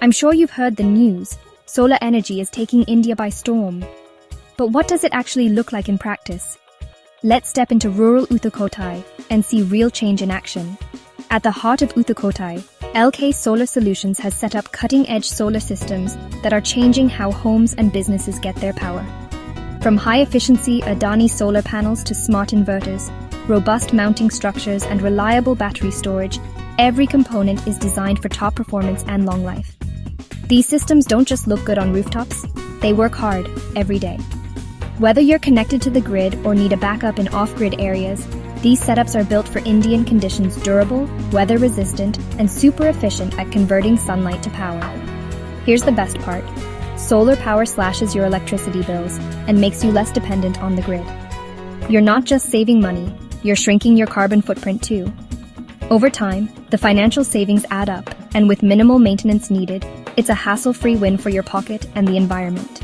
I'm sure you've heard the news. Solar energy is taking India by storm. But what does it actually look like in practice? Let's step into rural Uttar Kotai and see real change in action. At the heart of Uttar Kotai, LK Solar Solutions has set up cutting-edge solar systems that are changing how homes and businesses get their power. From high-efficiency Adani solar panels to smart inverters, robust mounting structures, and reliable battery storage, every component is designed for top performance and long life. These systems don't just look good on rooftops, they work hard every day. Whether you're connected to the grid or need a backup in off-grid areas, these setups are built for Indian conditions, durable, weather-resistant, and super efficient at converting sunlight to power. Here's the best part. Solar power slashes your electricity bills and makes you less dependent on the grid. You're not just saving money, you're shrinking your carbon footprint too. Over time, the financial savings add up, and with minimal maintenance needed, it's a hassle-free win for your pocket and the environment.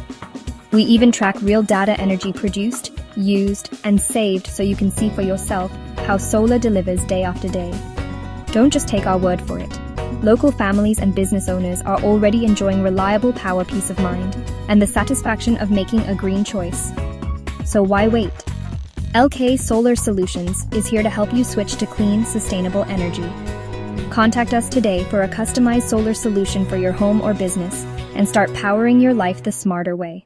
We even track real data energy produced, used, and saved so you can see for yourself how solar delivers day after day. Don't just take our word for it. Local families and business owners are already enjoying reliable power, peace of mind, and the satisfaction of making a green choice. So why wait? LK Solar Solutions is here to help you switch to clean, sustainable energy. Contact us today for a customized solar solution for your home or business and start powering your life the smarter way.